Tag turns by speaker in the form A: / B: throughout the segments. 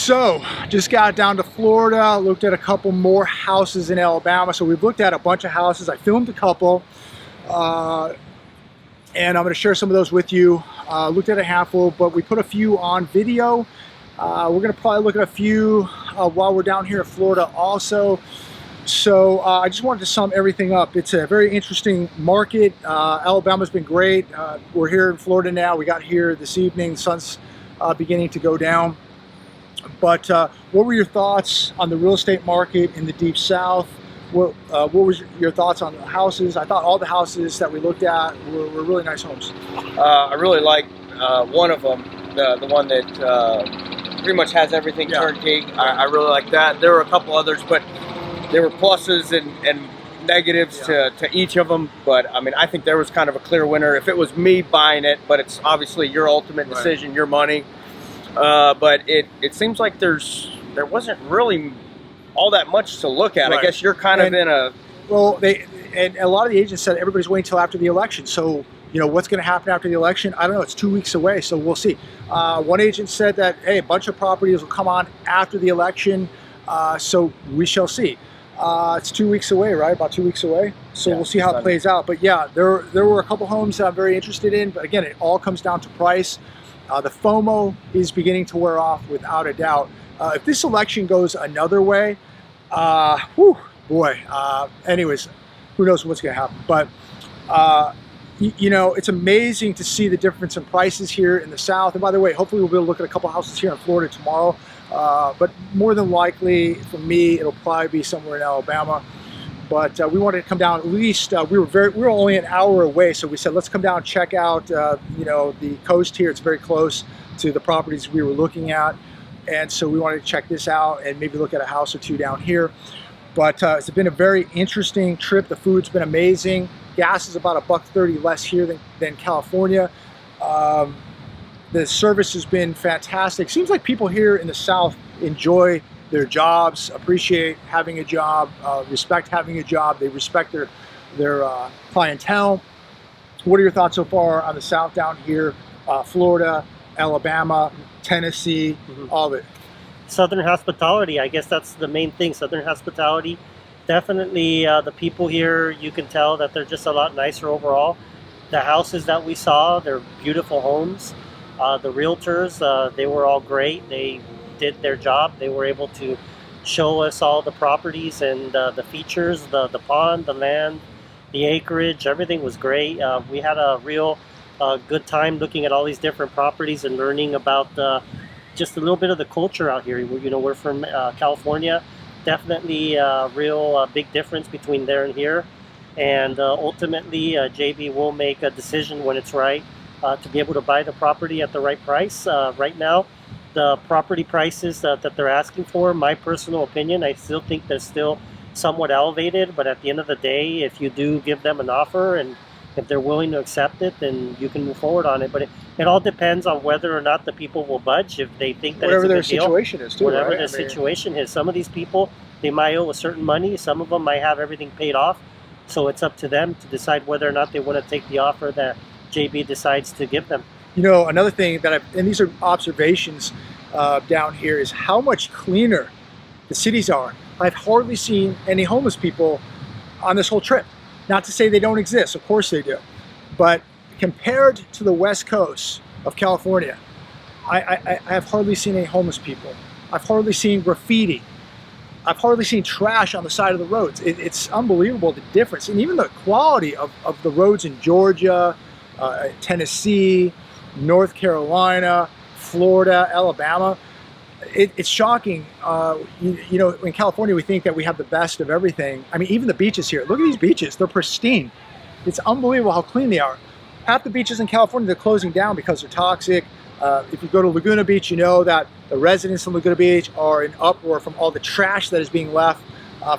A: So, just got down to Florida, looked at a couple more houses in Alabama. So we've looked at a bunch of houses. I filmed a couple, and I'm going to share some of those with you. Looked at a handful, but we put a few on video. We're going to probably look at a few while we're down here in Florida also. So I just wanted to sum everything up. It's a very interesting market. Alabama's been great. We're here in Florida now. We got here this evening. The sun's beginning to go down. But what were your thoughts on the real estate market in the Deep South? What was your thoughts on the houses? I thought all the houses that we looked at were really nice homes.
B: I really like one of them, the one that pretty much has everything turnkey. I really like that. There were a couple others, but there were pluses and negatives to each of them. But I mean, I think there was kind of a clear winner. If it was me buying it, but it's obviously your ultimate decision, your money. But it seems like there wasn't really all that much to look at. I guess you're kind of in a...
A: Well, and a lot of the agents said everybody's waiting until after the election. So, you know, what's going to happen after the election? I don't know. It's 2 weeks away, so we'll see. One agent said that, hey, a bunch of properties will come on after the election, so we shall see. It's 2 weeks away, right? About 2 weeks away. So we'll see how it plays out. But yeah, there were a couple homes that I'm very interested in. But again, it all comes down to price. The FOMO is beginning to wear off without a doubt. If this election goes another way, anyways, who knows what's going to happen. But, you know, it's amazing to see the difference in prices here in the South. And by the way, hopefully we'll be able to look at a couple houses here in Florida tomorrow. But more than likely, for me, it'll probably be somewhere in Alabama. But we wanted to come down at least. We were only an hour away, so we said let's come down and check out. You know, the coast here. It's very close to the properties we were looking at, and so we wanted to check this out and maybe look at a house or two down here. But it's been a very interesting trip. The food's been amazing. Gas is about $1.30 less here than California. The service has been fantastic. Seems like people here in the South enjoy their jobs, appreciate having a job, respect having a job. They respect their clientele. What are your thoughts so far on the South down here? Florida, Alabama, Tennessee, all of it.
C: Southern hospitality, I guess that's the main thing. Southern hospitality. Definitely the people here, you can tell that they're just a lot nicer overall. The houses that we saw, they're beautiful homes. The realtors, they were all great. They did their job. They were able to show us all the properties and the features, the pond, the land, the acreage, everything was great. We had a real good time looking at all these different properties and learning about just a little bit of the culture out here. You know, we're from California. Definitely a real big difference between there and here. And ultimately, JB will make a decision when it's right to be able to buy the property at the right price. Right now, the property prices that they're asking for, my personal opinion, I still think they're still somewhat elevated. But at the end of the day, if you do give them an offer and if they're willing to accept it, then you can move forward on it. But it all depends on whether or not the people will budge. If they think that
A: whatever
C: it's a
A: their
C: good
A: situation
C: deal,
A: is, too.
C: Whatever
A: right?
C: their situation is. Some of these people, they might owe a certain money. Some of them might have everything paid off. So it's up to them to decide whether or not they want to take the offer that JB decides to give them.
A: You know, another thing that and these are observations down here, is how much cleaner the cities are. I've hardly seen any homeless people on this whole trip. Not to say they don't exist, of course they do. But compared to the West Coast of California, I have hardly seen any homeless people. I've hardly seen graffiti. I've hardly seen trash on the side of the roads. It's unbelievable, the difference. And even the quality of the roads in Georgia, Tennessee, North Carolina, Florida, Alabama. It's shocking. You know, in California, we think that we have the best of everything. I mean, even the beaches here. Look at these beaches. They're pristine. It's unbelievable how clean they are. Half the beaches in California, they're closing down because they're toxic. If you go to Laguna Beach, you know that the residents of Laguna Beach are in uproar from all the trash that is being left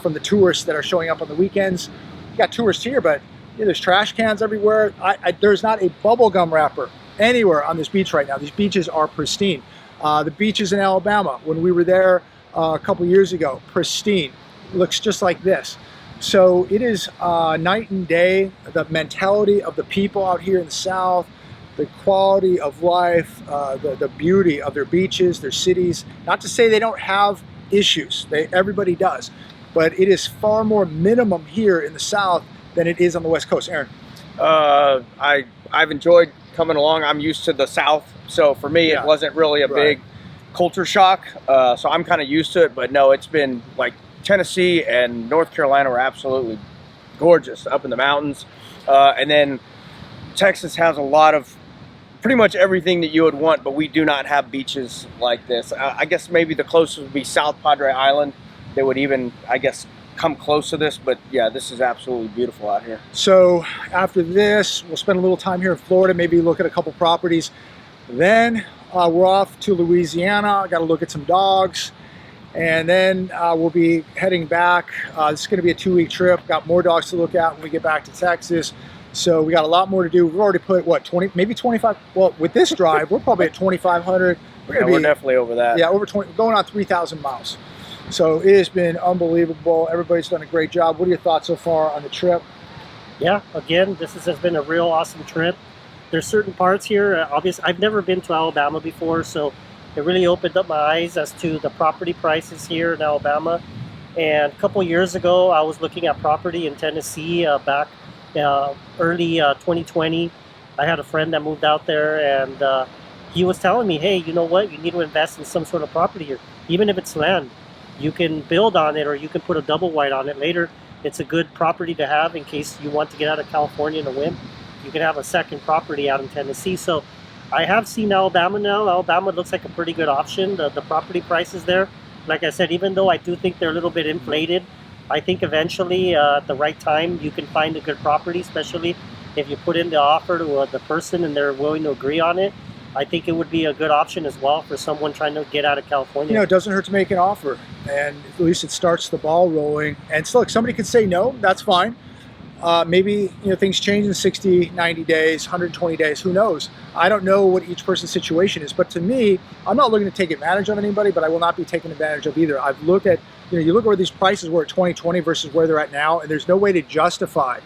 A: from the tourists that are showing up on the weekends. You got tourists here, but you know, there's trash cans everywhere. There's not a bubblegum wrapper anywhere on this beach right now. These beaches are pristine. The beaches in Alabama, when we were there a couple years ago, pristine. Looks just like this. So it is night and day. The mentality of the people out here in the South, the quality of life, the beauty of their beaches, their cities. Not to say they don't have issues, everybody does, but it is far more minimum here in the South than it is on the West Coast. Aaron?
B: I've enjoyed coming along. I'm used to the South, so for me it wasn't really a big culture shock. So I'm kind of used to it, but no, it's been like Tennessee and North Carolina were absolutely gorgeous up in the mountains. And then Texas has a lot of pretty much everything that you would want, but we do not have beaches like this. I guess maybe the closest would be South Padre Island. They would even, I guess, come close to this, but yeah, this is absolutely beautiful out here.
A: So after this, we'll spend a little time here in Florida, maybe look at a couple properties. Then we're off to Louisiana. Got to look at some dogs. And then we'll be heading back. This is going to be a 2-week trip. Got more dogs to look at when we get back to Texas. So we got a lot more to do. We've already put, what, 20, maybe 25? Well, with this drive, we're probably at 2,500.
B: We're definitely over that.
A: Yeah, over 20, going on 3,000 miles. So it has been unbelievable. Everybody's done a great job. What are your thoughts so far on the trip?
C: Yeah, again, this has been a real awesome trip. There's certain parts here, obviously, I've never been to Alabama before, so it really opened up my eyes as to the property prices here in Alabama. And a couple years ago, I was looking at property in Tennessee back early 2020. I had a friend that moved out there, and he was telling me, hey, you know what, you need to invest in some sort of property here. Even if it's land, you can build on it, or you can put a double wide on it later. It's a good property to have in case you want to get out of California in a whim. You can have a second property out in Tennessee. So I have seen Alabama now. Alabama looks like a pretty good option. The property prices there, like I said, even though I do think they're a little bit inflated, I think eventually at the right time you can find a good property, especially if you put in the offer to the person and they're willing to agree on it. I think it would be a good option as well for someone trying to get out of California.
A: You know, it doesn't hurt to make an offer, and at least it starts the ball rolling. And so, look, somebody could say no, that's fine. Maybe, you know, things change in 60, 90 days, 120 days, who knows? I don't know what each person's situation is, but to me, I'm not looking to take advantage of anybody, but I will not be taken advantage of either. I've looked at, you know, you look at where these prices were at 2020 versus where they're at now, and there's no way to justify,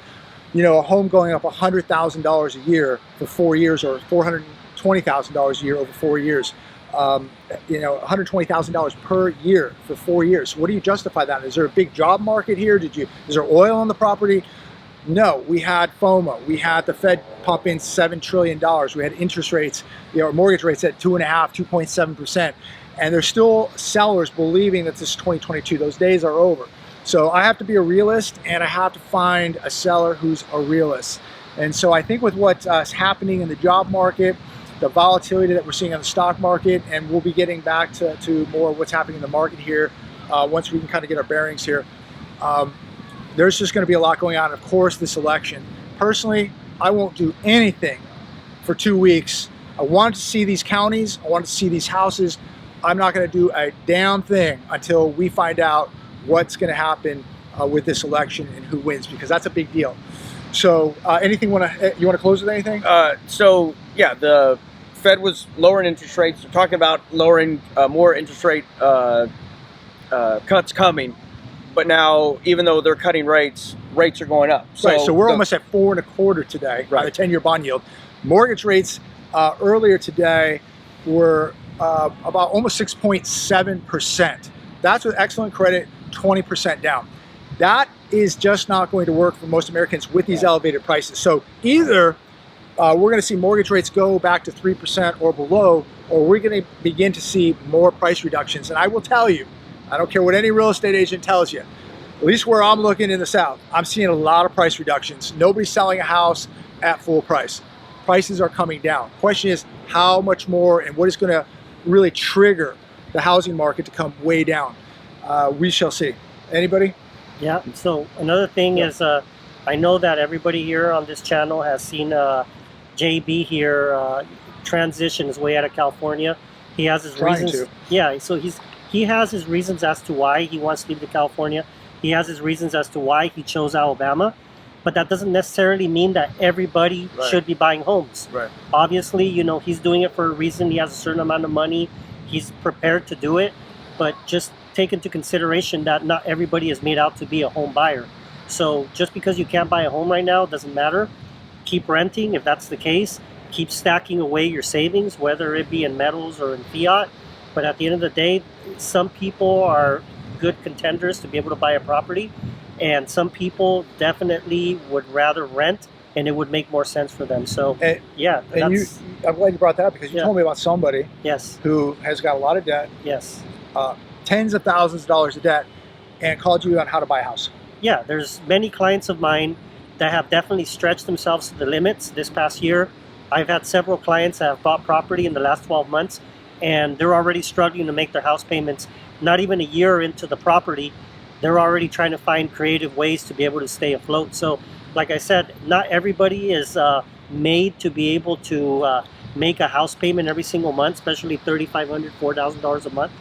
A: you know, a home going up $100,000 a year for 4 years, or $420,000 a year over 4 years. You know, $120,000 per year for 4 years. What do you justify that? Is there a big job market here? Is there oil on the property? No, we had FOMO. We had the Fed pump in $7 trillion. We had interest rates, you know, mortgage rates at 2.5%, 2.7%. And there's still sellers believing that this is 2022. Those days are over. So I have to be a realist, and I have to find a seller who's a realist. And so I think with what's happening in the job market, the volatility that we're seeing on the stock market, and we'll be getting back to more of what's happening in the market here once we can kind of get our bearings here. There's just going to be a lot going on. Of course, this election. Personally, I won't do anything for 2 weeks. I wanted to see these counties. I wanted to see these houses. I'm not going to do a damn thing until we find out what's going to happen with this election and who wins, because that's a big deal. So anything you want to close with anything?
B: So yeah, the Fed was lowering interest rates. They're talking about lowering more interest rate cuts coming. But now, even though they're cutting rates are going up. So,
A: right, so we're almost at 4.25 today, on the 10-year bond yield. Mortgage rates earlier today were about almost 6.7%. That's with excellent credit, 20% down. That is just not going to work for most Americans with these elevated prices. So either we're going to see mortgage rates go back to 3% or below, or we're going to begin to see more price reductions. And I will tell you, I don't care what any real estate agent tells you, at least where I'm looking in the South, I'm seeing a lot of price reductions. Nobody's selling a house at full price. Prices are coming down. Question is, how much more, and what is going to really trigger the housing market to come way down? We shall see. Anybody?
C: Yeah, so another thing is, I know that everybody here on this channel has seen JB here transition his way out of California. He has his reasons. Yeah, so he has his reasons as to why he wants to leave to California. He has his reasons as to why he chose Alabama. But that doesn't necessarily mean that everybody should be buying homes.
A: Right.
C: Obviously, you know, he's doing it for a reason. He has a certain amount of money. He's prepared to do it. But just take into consideration that not everybody is made out to be a home buyer. So just because you can't buy a home right now doesn't matter. Keep renting if that's the case. keep stacking away your savings, whether it be in metals or in fiat. But at the end of the day, some people are good contenders to be able to buy a property, and some people definitely would rather rent, and it would make more sense for them. So yeah,
A: and I'm glad you brought that up, because you told me about somebody
C: yes,
A: who has got a lot of debt,
C: yes,
A: tens of thousands of dollars of debt, and called you on how to buy a house.
C: yeah. There's many clients of mine that have definitely stretched themselves to the limits this past year. I've had several clients that have bought property in the last 12 months, and they're already struggling to make their house payments. Not even a year into the property, they're already trying to find creative ways to be able to stay afloat. So like I said, not everybody is made to be able to make a house payment every single month, especially $3,500, $4,000 a month.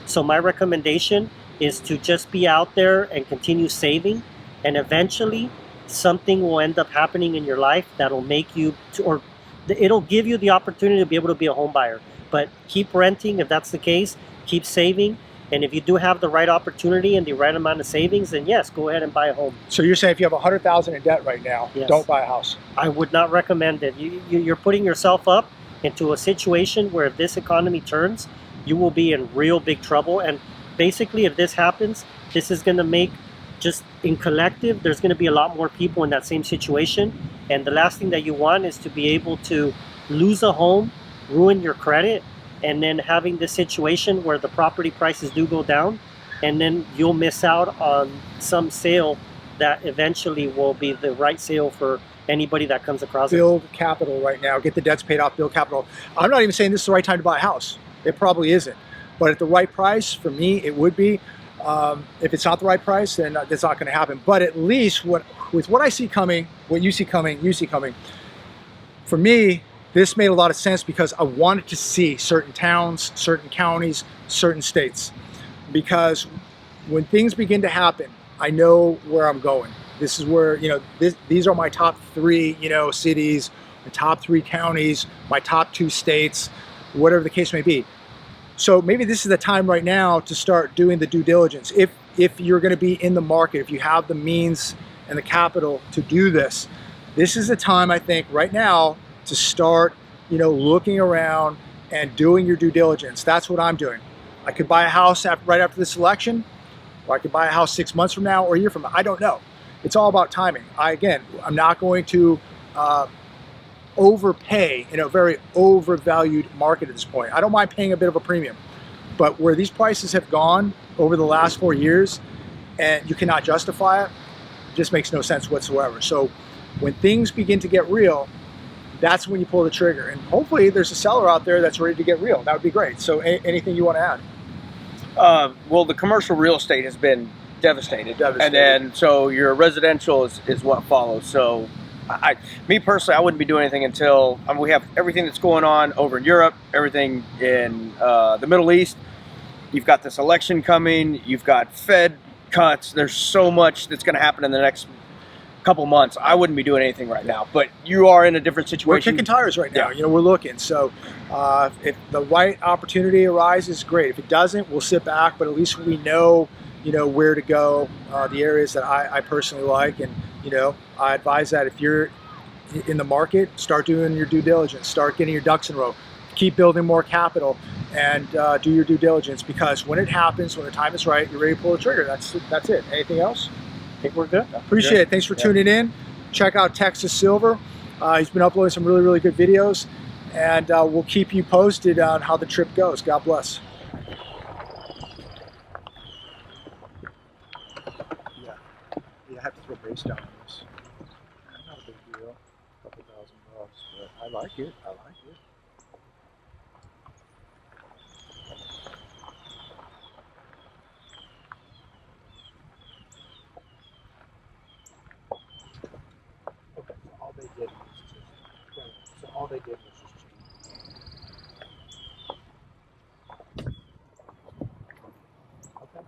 C: So my recommendation is to just be out there and continue saving, and eventually something will end up happening in your life that'll make you or it'll give you the opportunity to be able to be a home buyer. But keep renting if that's the case, keep saving, and if you do have the right opportunity and the right amount of savings, then yes, go ahead and buy a home.
A: So you're saying if you have $100,000 in debt right now,
C: yes,
A: don't buy a house?
C: I would not recommend it. You're putting yourself up into a situation where if this economy turns, you will be in real big trouble. And basically, if this happens, this is going to make, just in collective, there's going to be a lot more people in that same situation. And the last thing that you want is to be able to lose a home, ruin your credit, and then having this situation where the property prices do go down, and then you'll miss out on some sale that eventually will be the right sale for anybody that comes across it.
A: Build capital right now, get the debts paid off, build capital. I'm not even saying this is the right time to buy a house. It probably isn't. But at the right price, for me, it would be. If it's not the right price, then that's not going to happen. But at least with what I see coming, what you see coming, for me, this made a lot of sense, because I wanted to see certain towns, certain counties, certain states. Because when things begin to happen, I know where I'm going. This is where, these are my top 3, cities, my top 3 counties, my top 2 states, whatever the case may be. So maybe this is the time right now to start doing the due diligence. If you're going to be in the market, if you have the means and the capital to do this, this is the time, I think, right now to start, looking around and doing your due diligence. That's what I'm doing. I could buy a house right after this election, or I could buy a house 6 months from now or a year from now. I don't know. It's all about timing. I'm not going to overpay in a very overvalued market at this point. I don't mind paying a bit of a premium, but where these prices have gone over the last 4 years and you cannot justify it, it just makes no sense whatsoever. So when things begin to get real, that's when you pull the trigger. And hopefully there's a seller out there that's ready to get real. That would be great. So anything you want to add?
B: Well, the commercial real estate has been devastated. And then so your residential is what follows. So me personally, I wouldn't be doing anything until we have everything that's going on over in Europe, everything in the Middle East. You've got this election coming. You've got Fed cuts. There's so much that's going to happen in the next couple months. I wouldn't be doing anything right now. But you are in a different situation.
A: We're kicking tires right now. We're looking. So if the right opportunity arises, great. If it doesn't, we'll sit back. But at least we know, where to go, the areas that I personally like. And, I advise that if you're in the market, start doing your due diligence, start getting your ducks in a row, keep building more capital, and do your due diligence, because when it happens, when the time is right, you're ready to pull the trigger. That's it. Anything else?
C: I think we're good.
A: Appreciate it. Thanks for tuning in. Check out Texas Silver. He's been uploading some really, really good videos, and we'll keep you posted on how the trip goes. God bless. Yeah, I have to throw base down on this. Not a big deal. A couple $1,000, but I like it. Okay, so all they did was just okay.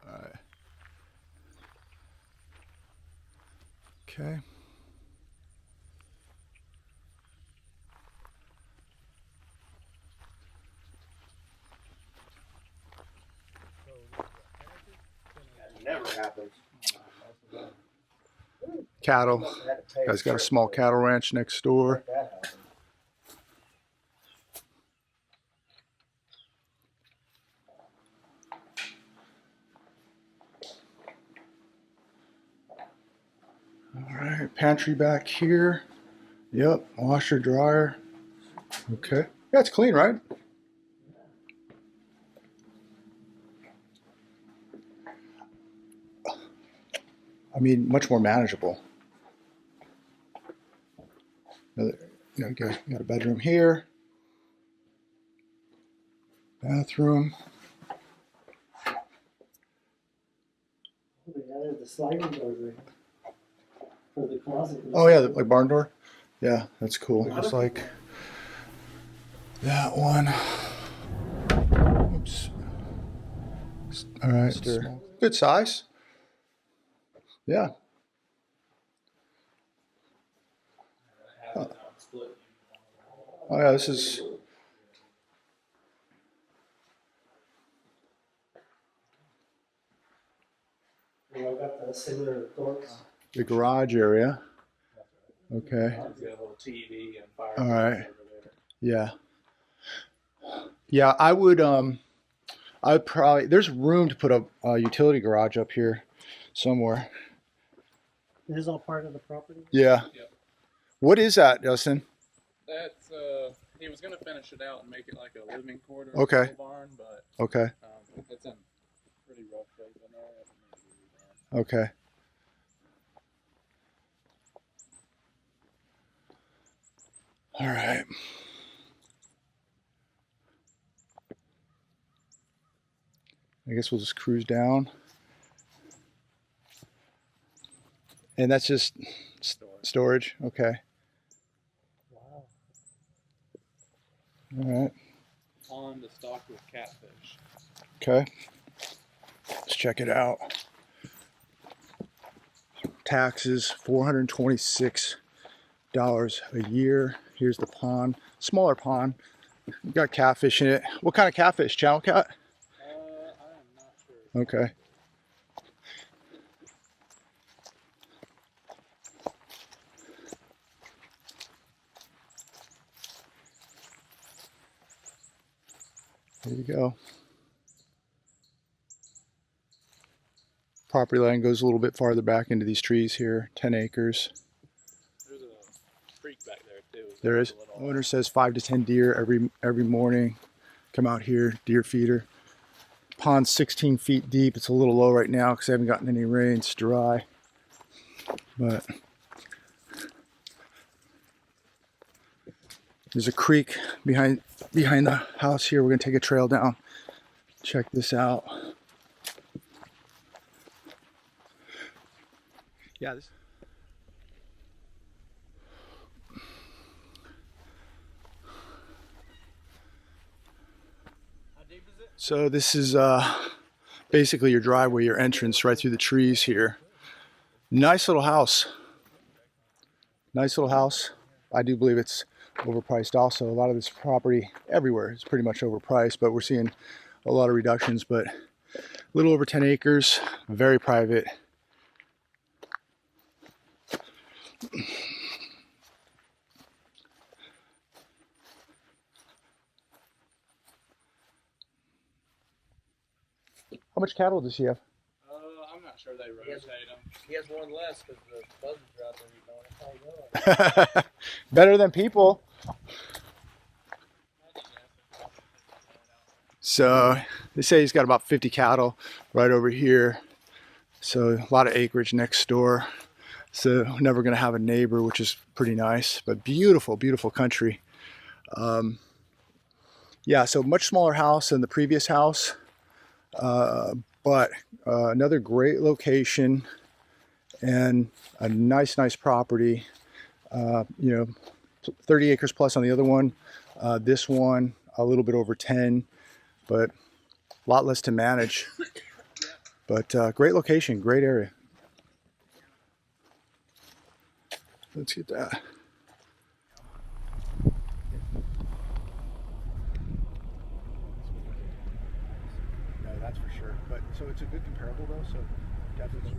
A: All right. Okay.
B: That never happens.
A: cattle. Guy's got a small cattle ranch next door. All right, pantry back here. Yep, washer, dryer. Okay, yeah, it's clean, right? I mean, much more manageable. Another, you got a bedroom here, bathroom.
C: They added the sliding doors right for the closet.
A: Oh yeah, like barn door. Yeah, that's cool. Just like that one. Oops. All right, good size. Yeah. Oh yeah, this is.
C: I got the similar doors.
A: The garage area. Okay. All right. Yeah. Yeah, I would probably, there's room to put a utility garage up here somewhere.
C: This is all part of the property?
A: Yeah.
D: Yep.
A: What is that, Justin?
D: That's he was gonna finish it out and make it like a living quarter
A: Okay.
D: barn, but
A: Okay.
D: it's in pretty rough shape. I know it needs to be redone.
A: Okay. All right. I guess we'll just cruise down. And that's just storage. Okay.
C: Wow.
A: All right.
D: Pond is stocked with catfish.
A: Okay. Let's check it out. Taxes, $426 a year. Here's the pond. Smaller pond. You got catfish in it. What kind of catfish? Channel cat?
D: I am not sure.
A: Okay. There you go. Property line goes a little bit farther back into these trees here. 10 acres.
D: There's a creek back there too.
A: There is. Owner says 5 to 10 deer every morning. Come out here, deer feeder. Pond's 16 feet deep. It's a little low right now because I haven't gotten any rain. It's dry. But there's a creek behind the house here. We're gonna take a trail down. Check this out. Yeah. So this is basically your driveway, your entrance right through the trees here. Nice little house. Nice little house. I do believe it's overpriced also. A lot of this property everywhere is pretty much overpriced, but we're seeing a lot of reductions, but a little over 10 acres, very private. How much cattle does he have?
D: I'm not sure they rotate them.
B: He has one less because the buzzards are out there eating on it.
A: Better than people. So they say he's got about 50 cattle right over here. So a lot of acreage next door. So never going to have a neighbor, which is pretty nice, but beautiful, beautiful country. Yeah, so much smaller house than the previous house, but another great location and a nice property. 30 acres plus on the other one. This one, a little bit over 10, but a lot less to manage. But great location, great area. Let's get that. No, that's for sure. But so it's a good comparable though. So definitely.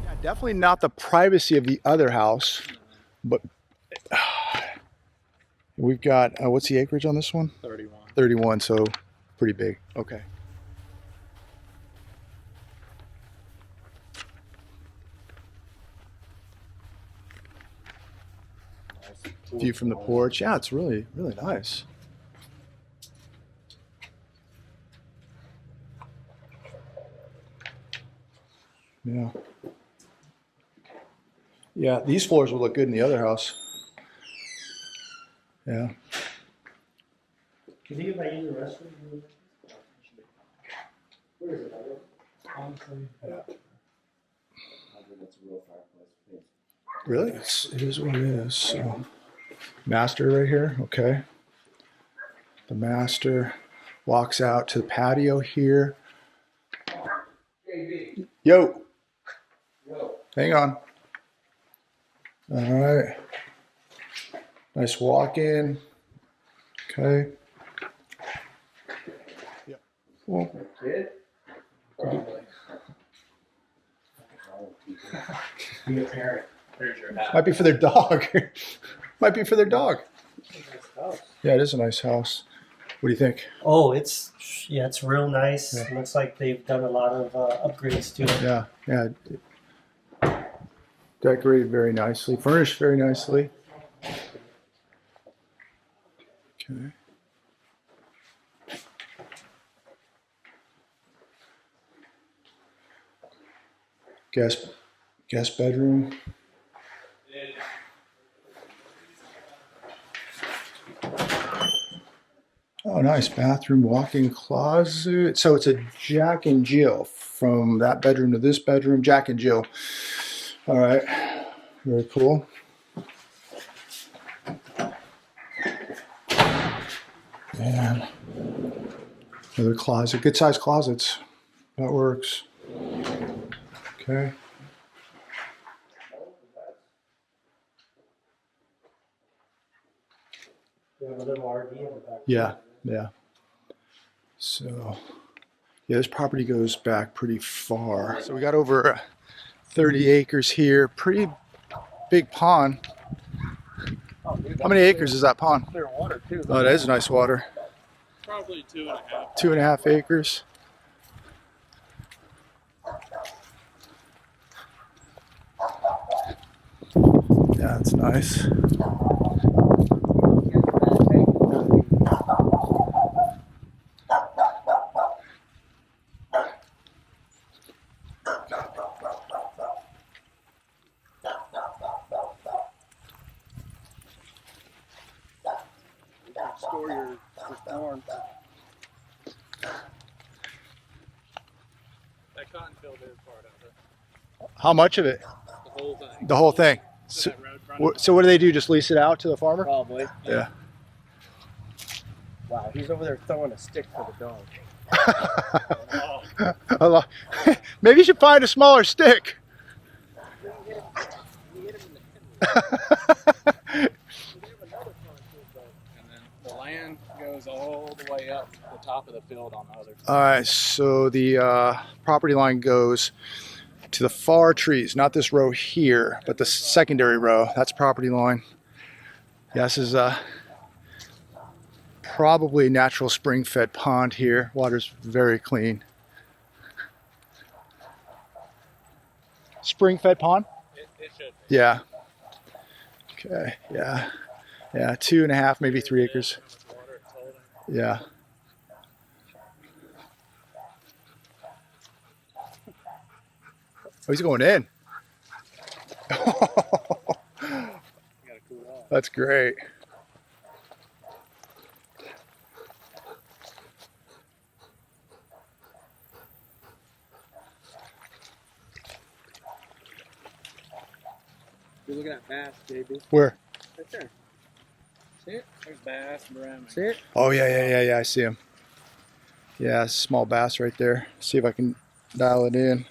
A: Yeah, Definitely not the privacy of the other house, but we've got, what's the acreage on this one?
D: 31.
A: 31, so pretty big. Okay. View from the porch. Yeah, it's really, really nice. Yeah. Yeah, these floors will look good in the other house. Yeah.
C: Do you think if I use the restroom? Where is it?
A: Yeah. Really? It is what it is. So, master right here. Okay. The master walks out to the patio here. Yo. Hang on. All right. Nice walk in. Okay. Yep. Well,
B: Kid?
D: Be a parent. There's your hat.
A: might be for their dog. Might be for their dog.
C: House.
A: Yeah, it is a nice house. What do you think?
C: Oh, it's real nice.
A: Yeah.
C: Looks like they've done a lot of upgrades to it.
A: Yeah, yeah. Decorated very nicely, furnished very nicely. Okay. Guest bedroom. Oh, nice bathroom, walk-in closet. So it's a Jack and Jill from that bedroom to this bedroom. Jack and Jill. All right, very cool. And another closet, good sized closets. That works. Okay.
C: We have a little RV in the back.
A: Yeah, yeah. So, yeah, this property goes back pretty far. So we got over 30 acres here. Pretty big pond.
B: Oh, dude,
A: How many acres is that pond?
B: clear water too.
A: Oh, that is nice water.
D: Probably 2.5.
A: 2.5 acres. Yeah, that's nice.
B: Store your corn.
D: That cotton field is part of it.
A: How much of it?
D: The whole thing.
A: The whole thing.
D: So
A: So,
D: that road frontage.
A: so what do they do? Just lease it out to the farmer?
B: Probably.
A: Yeah.
B: Wow, he's over there throwing a stick for the dog.
D: Oh,
A: A lot. Maybe you should find a smaller stick.
D: and then the land goes all the way up to the top of the field on the other side.
A: All right, so the property line goes to the far trees, not this row here, but the secondary row. That's property line. Yeah, this is probably a natural spring-fed pond here. Water's very clean. Spring-fed pond?
D: It should be.
A: Yeah. Okay, yeah. Yeah, 2.5, maybe 3 acres.
D: How much water it's holding.
A: Yeah. Oh, he's going in.
D: You gotta cool off.
A: That's great.
B: You're looking at bass, JB.
A: Where?
B: Right there. See it?
D: There's bass, brim.
B: See it?
A: Oh, yeah. I see him. Yeah, small bass right there. See if I can dial it in.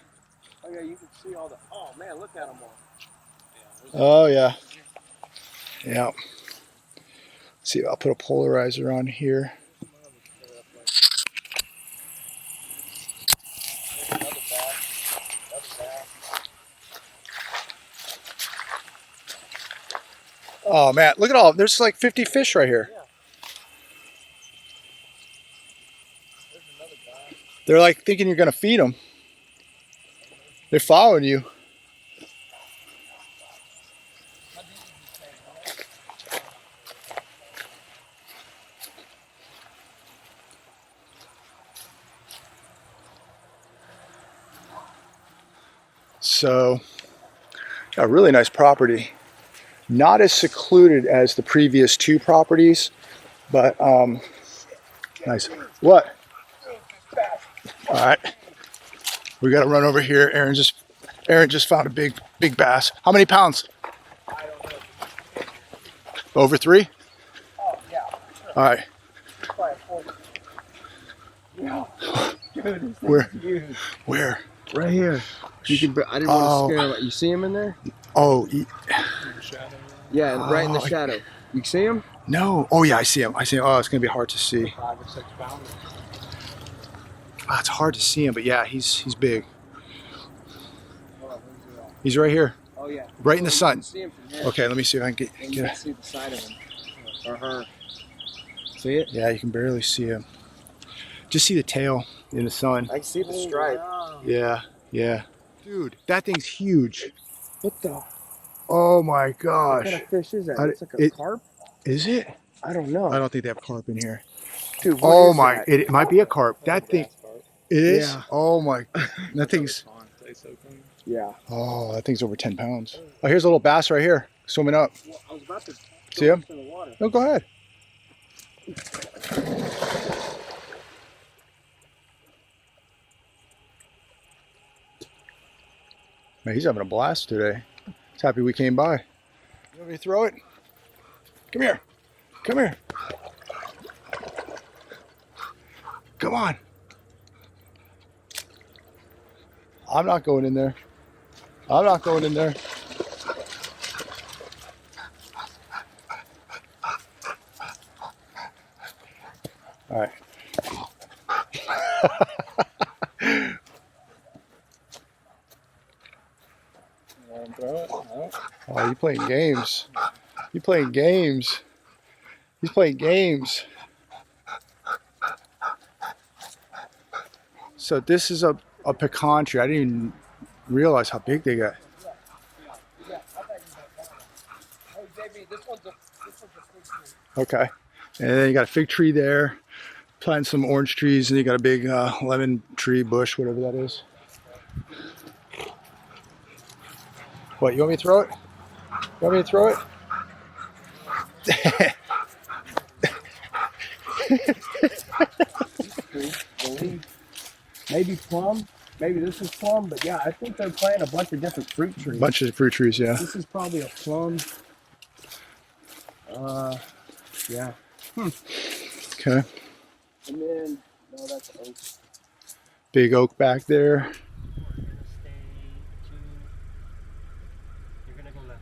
B: Oh yeah, you can see all the. Oh man, look at them all.
A: Oh, yeah. Yeah. See, I'll put a polarizer on here.
B: There's another bass. Another bass.
A: Oh man, look at all. There's like 50 fish right here.
C: Yeah.
A: They're like thinking you're gonna feed them. They're following you. So, a really nice property. Not as secluded as the previous two properties, but nice. What? All right, we got to run over here. Aaron just found a big bass. How many pounds? Over 3?
B: Oh yeah.
A: All right.
B: Dude,
A: Where?
B: huge.
A: Where?
B: Right here. You can. I didn't want to scare him. You see him in there?
A: Oh,
B: Yeah, right in the shadow. You see him?
A: no. Oh yeah, I see him. I see him. Oh, it's gonna be hard to see.
D: 5 or 6 pounds.
A: Oh, it's hard to see him, but yeah, he's big. He's right here,
B: Oh yeah.
A: right in the
B: You
A: sun.
B: can see him from here.
A: Okay, let me see if I can
B: And you
A: get
B: can see the side of him or her. See it?
A: Yeah, you can barely see him. Just see the tail in the sun.
B: I can see the stripe.
A: Yeah, yeah. Dude, that thing's huge.
B: What the?
A: Oh my
B: What
A: gosh.
B: kind of fish is that?
A: I-
B: It's like a
A: it-
B: carp.
A: Is it?
B: I don't know.
A: I don't think they have carp in here.
B: Dude, what
A: Oh
B: is
A: my,
B: that?
A: it might be a carp. That thing, it is?
B: Yeah.
A: Oh my, that thing's,
D: Tastes so clean.
B: Yeah.
A: oh, that thing's over 10 pounds. Oh, here's a little bass right here, swimming up.
B: Well, I was about to
A: See him?
B: in the water.
A: No, go ahead. Man, he's having a blast today. He's happy we came by. You want me to throw it? Come here. Come here. Come on. I'm not going in there. I'm not going in there. All right.
D: Want to throw it? No.
A: Oh, you playing games. You playing games. He's playing games. So this is a pecan tree. I didn't even realize how big they got. Okay. And then you got a fig tree there. Planting some orange trees, and you got a big lemon tree bush, whatever that is. What, you want me to throw it? You want me to throw it?
B: Maybe plum. Maybe this is plum, but yeah, I think they're planting a bunch of different fruit trees.
A: Bunch of fruit trees, yeah.
B: This is probably a plum. Yeah.
A: Okay.
B: And then, no, that's oak.
A: Big oak back there.
C: You're gonna go left.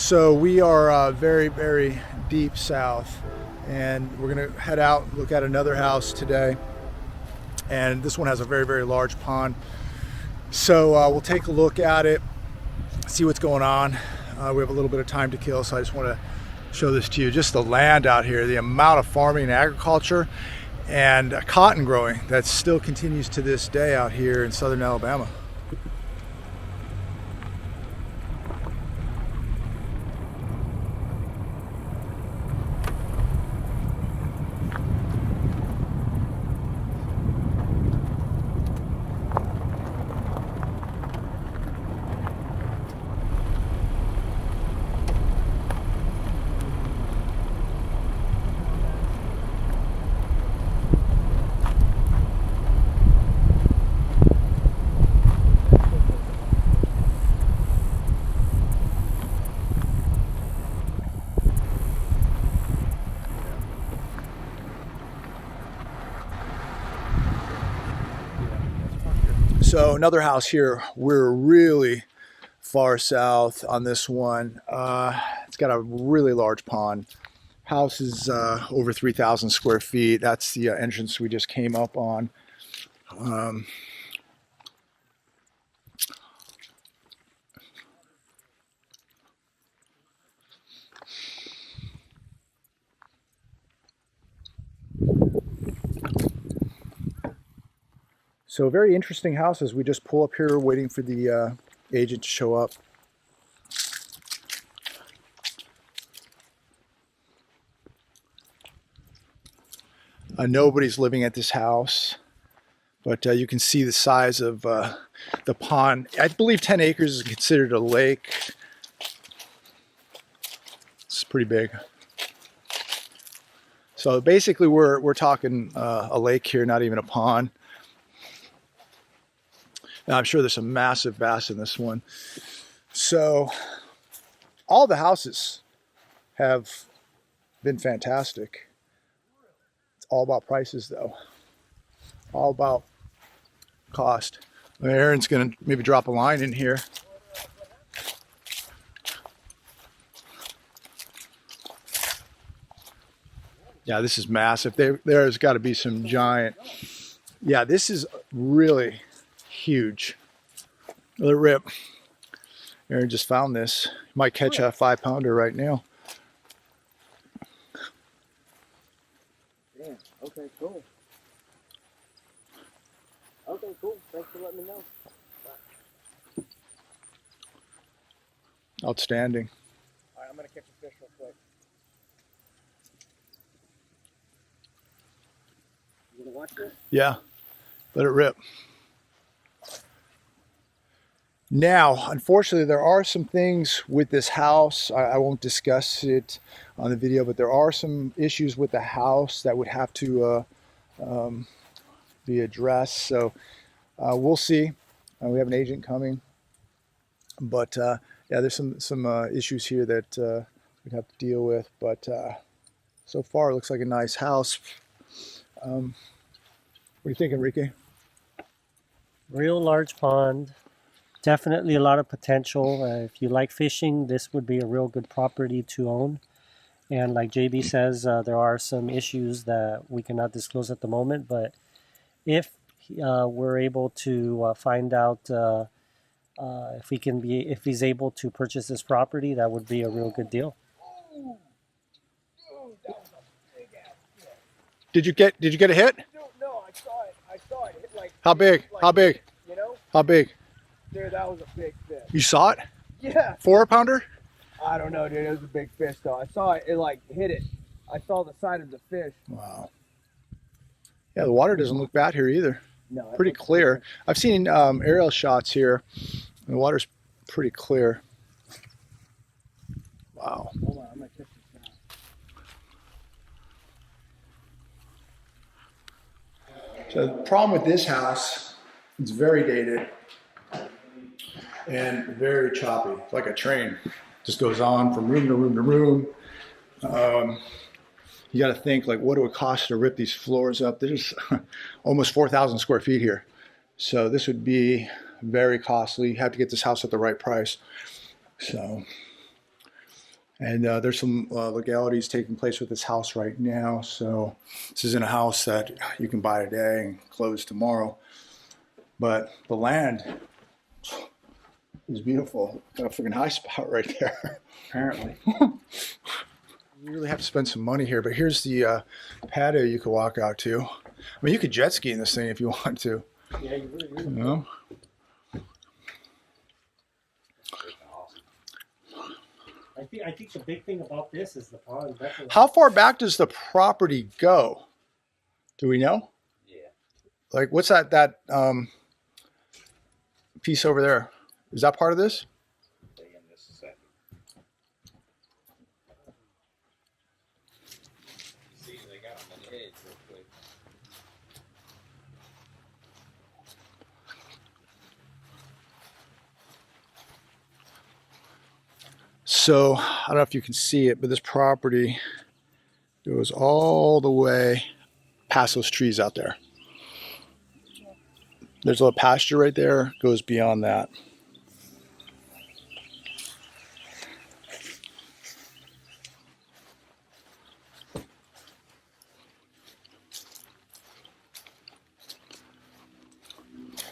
A: So we are very, very deep south, and we're gonna head out, look at another house today. And this one has a very, very large pond. So we'll take a look at it, see what's going on. We have a little bit of time to kill, so I just want to show this to you. Just the land out here, the amount of farming and agriculture and cotton growing that still continues to this day out here in southern Alabama. So another house here, we're really far south on this one. It's got a really large pond. House is over 3,000 square feet. That's the entrance we just came up on. So very interesting house as we just pull up here waiting for the agent to show up. Nobody's living at this house, but you can see the size of the pond. I believe 10 acres is considered a lake. It's pretty big. So basically we're talking a lake here, not even a pond. Now, I'm sure there's some massive bass in this one. So all the houses have been fantastic. It's all about prices though. All about cost. Aaron's gonna maybe drop a line in here. Yeah, this is massive. There's got to be some giant. Yeah, this is really huge. Let it rip. Aaron just found this. Might catch a 5-pounder right now.
B: Damn. Okay, cool. Okay, cool. Thanks for letting me know.
A: Outstanding.
B: All right, I'm gonna catch a fish real quick. You gonna watch this?
A: Yeah, let it rip. Now, unfortunately, there are some things with this house. I won't discuss it on the video, but there are some issues with the house that would have to be addressed. So we'll see. We have an agent coming, but yeah, there's some issues here that we'd have to deal with. But so far, it looks like a nice house. What are you thinking, Enrique?
C: Real large pond. Definitely a lot of potential. If you like fishing, this would be a real good property to own. And like JB says, there are some issues that we cannot disclose at the moment. But if we're able to find out if he's able to purchase this property, that would be a real good deal.
A: Did you get a hit?
B: No, I saw it. I saw it. Hit like.
A: How big?
B: Like,
A: How big?
B: You know?
A: How big?
B: Dude, that was a big fish.
A: You saw it?
B: Yeah.
A: 4-pounder?
B: I don't know, dude. It was a big fish, though. I saw it. It like hit it. I saw the side of the fish.
A: Wow. Yeah, the water doesn't look bad here either.
B: No.
A: Pretty clear. I've seen aerial shots here. The water's pretty clear. Wow.
B: Hold on, I'm gonna catch this now.
A: So the problem with this house, it's very dated and very choppy. It's like a train. Just goes on from room to room to room. You got to think, like, what it would cost to rip these floors up. There's almost 4,000 square feet here. So this would be very costly. You have to get this house at the right price. So And there's some legalities taking place with this house right now. So this isn't a house that you can buy today and close tomorrow. But the land is beautiful. Got a freaking high spot right there, apparently. You really have to spend some money here. But here's the patio you could walk out to. I mean, you could jet ski in this thing if you want to.
C: Yeah, you really
A: You know?
C: I think the big thing about this is the pond. Definitely.
A: How far back does the property go? Do we know?
B: Yeah.
A: Like, what's that piece over there? Is that part of this? So I don't know if you can see it, but this property goes all the way past those trees out there. There's a little pasture right there, goes beyond that.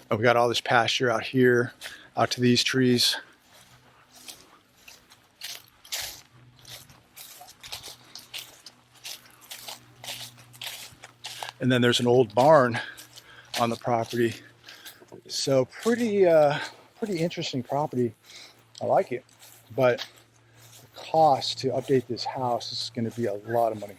A: And we got all this pasture out here, out to these trees. And then there's an old barn on the property. So pretty interesting property. I like it. But the cost to update this house is going to be a lot of money.